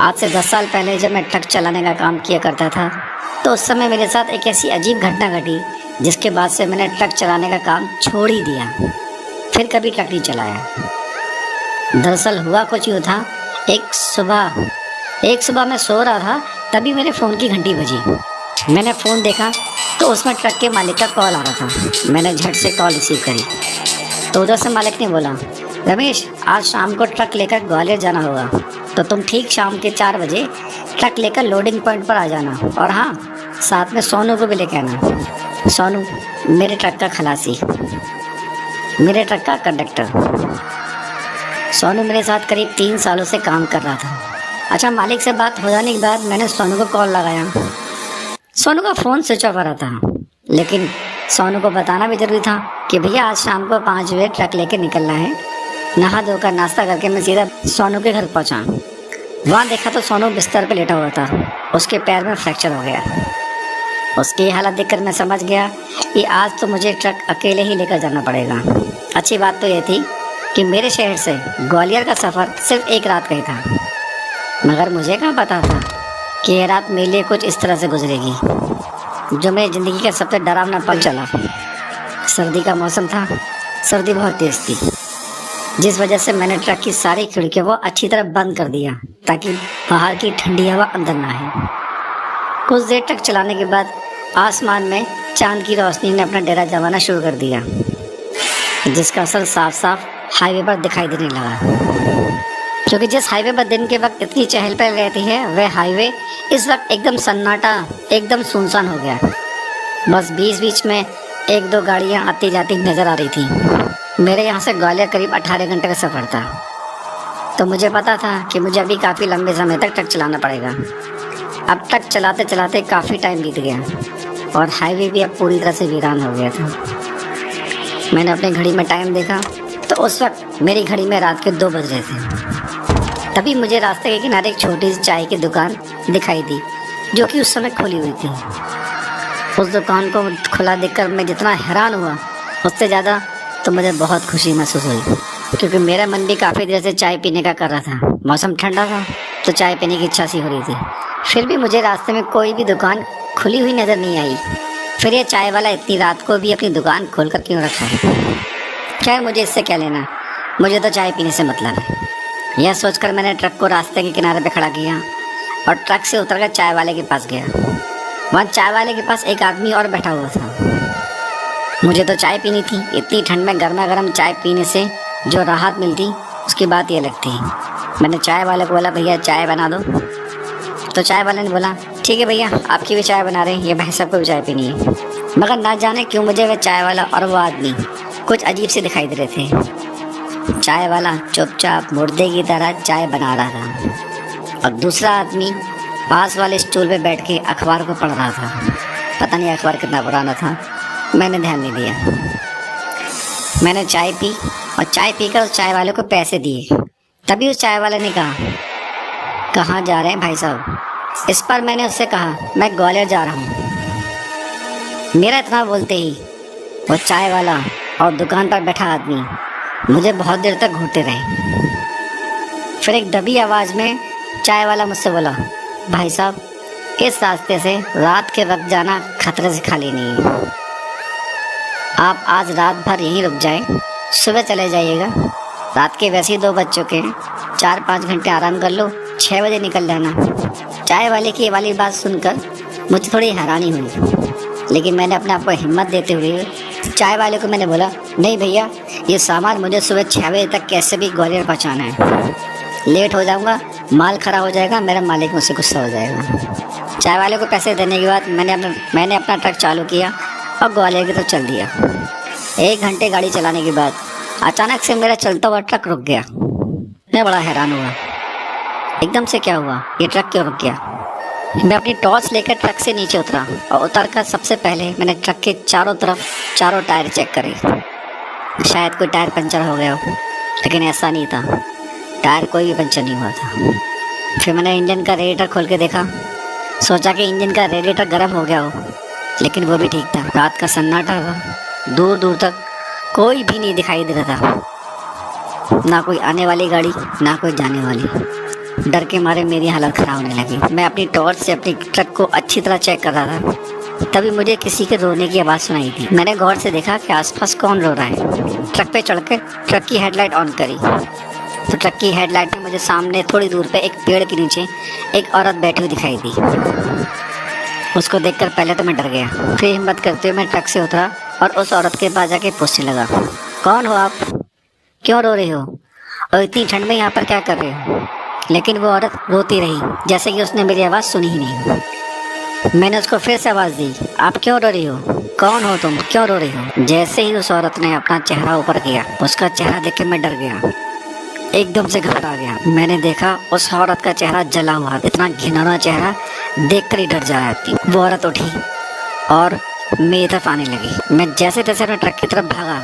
आज से 10 साल पहले जब मैं ट्रक चलाने का काम किया करता था तो उस समय मेरे साथ एक ऐसी अजीब घटना घटी जिसके बाद से मैंने ट्रक चलाने का काम छोड़ ही दिया। फिर कभी ट्रक नहीं चलाया। दरअसल हुआ कुछ यूँ था, एक सुबह मैं सो रहा था, तभी मेरे फ़ोन की घंटी बजी। मैंने फ़ोन देखा तो उसमें ट्रक के मालिक का कॉल आ रहा था। मैंने झट से कॉल रिसीव करी तो उधर से मालिक ने बोला, रमेश, आज शाम को ट्रक लेकर ग्वालियर जाना होगा, तो तुम ठीक शाम के 4 बजे ट्रक लेकर लोडिंग पॉइंट पर आ जाना। और हाँ, साथ में सोनू को भी लेके आना। सोनू मेरे ट्रक का खलासी, मेरे ट्रक का कंडक्टर। सोनू मेरे साथ करीब 3 सालों से काम कर रहा था। अच्छा, मालिक से बात हो जाने के बाद मैंने सोनू को कॉल लगाया। सोनू का फ़ोन स्विच ऑफ आ रहा था, लेकिन सोनू को बताना भी ज़रूरी था कि भैया आज शाम को 5 बजे ट्रक लेके निकलना है। नहा धोकर नाश्ता करके मैं सीधा सोनू के घर पहुंचा। वहाँ देखा तो सोनू बिस्तर पर लेटा हुआ था। उसके पैर में फ्रैक्चर हो गया। उसकी हालत देखकर मैं समझ गया कि आज तो मुझे ट्रक अकेले ही लेकर जाना पड़ेगा। अच्छी बात तो यह थी कि मेरे शहर से ग्वालियर का सफ़र सिर्फ 1 रात का ही था, मगर मुझे क्या पता था कि यह रात मेरे लिए कुछ इस तरह से गुजरेगी, जो मेरी ज़िंदगी का सबसे डरावना पल चला। सर्दी का मौसम था, सर्दी बहुत तेज़ थी, जिस वजह से मैंने ट्रक की सारी खिड़कियों को अच्छी तरह बंद कर दिया ताकि बाहर की ठंडी हवा अंदर ना आए। कुछ देर ट्रक चलाने के बाद आसमान में चांद की रोशनी ने अपना डेरा जमाना शुरू कर दिया, जिसका असर साफ साफ हाईवे पर दिखाई देने लगा। क्योंकि जिस हाईवे पर दिन के वक्त इतनी चहल पहल रहती है, वह हाईवे इस वक्त एकदम सन्नाटा, एकदम सुनसान हो गया। बस बीच बीच में 1-2 गाड़ियाँ आती जाती नज़र आ रही थी। मेरे यहाँ से ग्वालियर करीब 18 घंटे का सफ़र था, तो मुझे पता था कि मुझे अभी काफ़ी लंबे समय तक ट्रक चलाना पड़ेगा। अब ट्रक चलाते चलाते काफ़ी टाइम बीत गया और हाईवे भी अब पूरी तरह से वीरान हो गया था। मैंने अपनी घड़ी में टाइम देखा तो उस वक्त मेरी घड़ी में रात के 2 बज रहे थे। तभी मुझे रास्ते के किनारे एक छोटी सी चाय की दुकान दिखाई दी, जो कि उस समय खुली हुई थी। उस दुकान को खुला देखकर मैं जितना हैरान हुआ, उससे ज़्यादा तो मुझे बहुत खुशी महसूस हुई, क्योंकि मेरा मन भी काफ़ी देर से चाय पीने का कर रहा था। मौसम ठंडा था तो चाय पीने की इच्छा सी हो रही थी। फिर भी मुझे रास्ते में कोई भी दुकान खुली हुई नज़र नहीं आई। फिर ये चाय वाला इतनी रात को भी अपनी दुकान खोल कर क्यों रखा है? खैर, मुझे इससे क्या लेना, मुझे तो चाय पीने से मतलब है। यह सोचकर मैंने ट्रक को रास्ते के किनारे पे खड़ा किया और ट्रक से उतरकर चाय वाले के पास गया। वहाँ चाय वाले के पास एक आदमी और बैठा हुआ था। मुझे तो चाय पीनी थी। इतनी ठंड में गर्मा गर्म चाय पीने से जो राहत मिलती, उसकी बात ये लगती है। मैंने चाय वाले को बोला, भैया चाय बना दो। तो चाय वाले ने बोला, ठीक है भैया, आपकी भी चाय बना रहे हैं, ये भाई सबको भी चाय पीनी है। मगर ना जाने क्यों मुझे वह चाय वाला और वो आदमी कुछ अजीब से दिखाई दे रहे थे। चाय वाला चुपचाप मुर्दे की तरह चाय बना रहा था और दूसरा आदमी पास वाले स्टूल पे बैठ के अखबार को पढ़ रहा था। पता नहीं अखबार कितना पुराना था, मैंने ध्यान नहीं दिया। मैंने चाय पी और चाय पीकर उस चाय वाले को पैसे दिए। तभी उस चाय वाले ने कहा, कहाँ जा रहे हैं भाई साहब? इस पर मैंने उससे कहा, मैं ग्वालियर जा रहा हूँ। मेरा इतना बोलते ही वो चाय वाला और दुकान पर बैठा आदमी मुझे बहुत देर तक घूरते रहे। फिर एक दबी आवाज़ में चाय वाला मुझसे बोला, भाई साहब, इस रास्ते से रात के वक्त जाना खतरे से खाली नहीं है। आप आज रात भर यहीं रुक जाएं, सुबह चले जाइएगा। रात के वैसे ही 2 बज चुके हैं, 4-5 घंटे आराम कर लो, 6 बजे निकल जाना। चाय वाले की ये वाली बात सुनकर मुझे थोड़ी हैरानी हुई, लेकिन मैंने अपने आप को हिम्मत देते हुए चाय वाले को मैंने बोला, नहीं भैया, ये सामान मुझे सुबह 6 बजे तक कैसे भी ग्वालियर पहुँचाना है। लेट हो जाऊँगा, माल खराब हो जाएगा, मेरा मालिक मुझसे गुस्सा हो जाएगा। चाय वाले को पैसे देने के बाद मैंने अपना ट्रक चालू किया और ग्वालियर की तरफ चल दिया। 1 घंटे गाड़ी चलाने के बाद अचानक से मेरा चलता हुआ ट्रक रुक गया। मैं बड़ा हैरान हुआ, एकदम से क्या हुआ, ये ट्रक क्यों रुक गया? मैं अपनी टॉर्च लेकर ट्रक से नीचे उतरा और उतरकर सबसे पहले मैंने ट्रक के चारों तरफ चारों टायर चेक करे। शायद कोई टायर पंचर हो गया हो, लेकिन ऐसा नहीं था। टायर कोई भी पंचर नहीं हुआ था। फिर मैंने इंजन का रेडिएटर खोल के देखा, सोचा कि इंजन का रेडिएटर गर्म हो गया हो, लेकिन वो भी ठीक था। रात का सन्नाटा था, दूर दूर तक कोई भी नहीं दिखाई दे रहा था। ना कोई आने वाली गाड़ी, ना कोई जाने वाली। डर के मारे मेरी हालत खराब होने लगी। मैं अपनी टॉर्च से अपनी ट्रक को अच्छी तरह चेक कर रहा था, तभी मुझे किसी के रोने की आवाज़ सुनाई दी। मैंने गौर से देखा कि आसपास कौन रो रहा है। ट्रक पे चढ़कर ट्रक की हेडलाइट ऑन करी तो ट्रक की हेडलाइट में मुझे सामने थोड़ी दूर पे एक पेड़ के नीचे एक औरत बैठी हुई दिखाई दी। उसको देखकर पहले तो मैं डर गया, फिर हिम्मत करते हुए मैं ट्रक से उतरा और उस औरत के पास जाके पूछने लगा, कौन हो आप, क्यों रो रहे हो और इतनी ठंड में यहाँ पर क्या कर रहे हो? लेकिन वो औरत रोती रही, जैसे कि उसने मेरी आवाज़ सुनी ही नहीं। मैंने उसको फिर से आवाज़ दी, आप क्यों रो रही हो, कौन हो तुम, क्यों रो रही हो? जैसे ही उस औरत ने अपना चेहरा ऊपर किया, उसका चेहरा देख के मैं डर गया, एकदम से घबरा गया। मैंने देखा उस औरत का चेहरा जला हुआ, इतना घिनौना चेहरा देख कर ही डर जा रही थी। वो औरत उठी और मेरी तरफ आने लगी। मैं जैसे तैसे अपने ट्रक की तरफ भागा।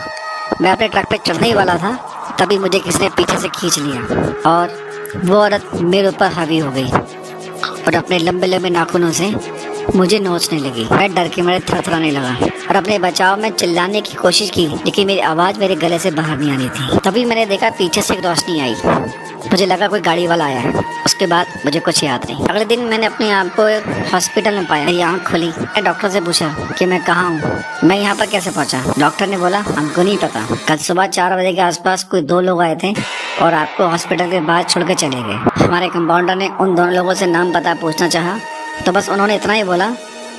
मैं अपने ट्रक पे चढ़ने ही वाला था, तभी मुझे किसी ने पीछे से खींच लिया और वो औरत मेरे ऊपर हावी हो गई और अपने लंबे लंबे नाखूनों से मुझे नोचने लगी। मैं डर के मारे थरथराने लगा और अपने बचाव में चिल्लाने की कोशिश की, लेकिन मेरी आवाज़ मेरे गले से बाहर नहीं आ रही थी। तभी मैंने देखा पीछे से एक रोशनी आई, मुझे लगा कोई गाड़ी वाला आया है। उसके बाद मुझे कुछ याद नहीं। अगले दिन मैंने अपने आप को एक हॉस्पिटल में पाया। मेरी आँख खुली। मैं डॉक्टर से पूछा कि मैं कहाँ हूँ, मैं यहाँ पर कैसे पहुँचा। डॉक्टर ने बोला, हमको नहीं पता, कल सुबह 4 बजे के आसपास कोई 2 लोग आए थे और आपको हॉस्पिटल के बाहर छोड़ के चले गए। हमारे कंपाउंडर ने उन दोनों लोगों से नाम पता पूछना चाहा तो बस उन्होंने इतना ही बोला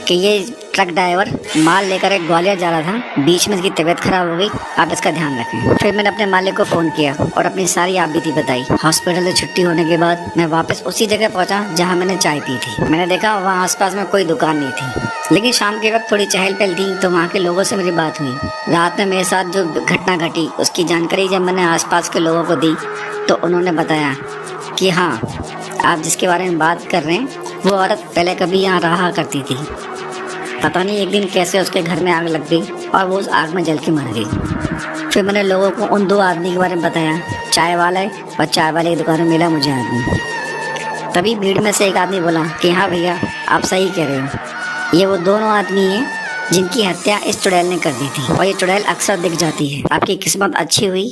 कि ये ट्रक ड्राइवर माल लेकर एक ग्वालियर जा रहा था, बीच में इसकी तबीयत खराब हो गई, आप इसका ध्यान रखें। फिर मैंने अपने मालिक को फ़ोन किया और अपनी सारी आपबीती बताई। हॉस्पिटल से छुट्टी होने के बाद मैं वापस उसी जगह पहुंचा जहां मैंने चाय पी थी। मैंने देखा वहां आसपास में कोई दुकान नहीं थी, लेकिन शाम के वक्त थोड़ी चहल पहल थी तो वहाँ के लोगों से मेरी बात हुई। रात में मेरे साथ जो घटना घटी उसकी जानकारी जब मैंने आसपास के लोगों को दी तो उन्होंने बताया कि हाँ, आप जिसके बारे में बात कर रहे हैं वो औरत पहले कभी यहाँ रहा करती थी। पता नहीं एक दिन कैसे उसके घर में आग लग गई और वो उस आग में जल के मर गई। फिर मैंने लोगों को उन 2 आदमी के बारे में बताया, चाय वाला है और चाय वाले की दुकान में मिला मुझे आदमी। तभी भीड़ में से एक आदमी बोला कि हाँ भैया, आप सही कह रहे हो, ये वो दोनों आदमी हैं जिनकी हत्या इस चुड़ैल ने कर दी थी और ये चुड़ैल अक्सर दिख जाती है। आपकी किस्मत अच्छी हुई,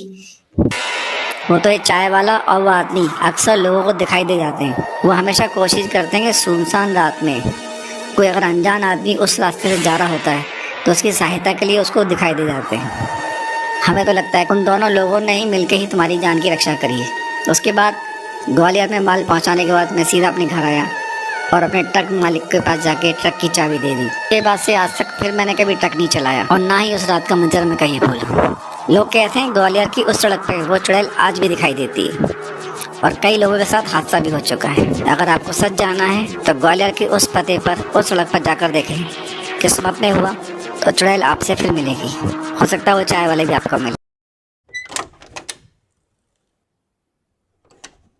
वो तो ये चाय वाला और वो आदमी अक्सर लोगों को दिखाई दे जाते हैं। वो हमेशा कोशिश करते हैं कि सुनसान रात में कोई अगर अनजान आदमी उस रास्ते से जा रहा होता है तो उसकी सहायता के लिए उसको दिखाई दे जाते हैं। हमें तो लगता है उन दोनों लोगों ने ही मिलकर ही तुम्हारी जान की रक्षा करी है। उसके बाद ग्वालियर में माल पहुंचाने के बाद मैं सीधा अपने घर आया और अपने ट्रक मालिक के पास जाके ट्रक की चाबी दे दी। उसके बाद से आज तक फिर मैंने कभी ट्रक नहीं चलाया और ना ही उस रात का मंजर मैं कहीं भूला। लोग कहते हैं ग्वालियर की उस सड़क पर वो चुड़ैल आज भी दिखाई देती है और कई लोगों के साथ हादसा भी हो चुका है। अगर आपको सच जानना है तो ग्वालियर के उस पते पर उस सड़क पर जाकर देखें, किस्मत में हुआ तो चुड़ैल आपसे फिर मिलेगी। हो सकता है वो चाय वाले भी आपको मिले।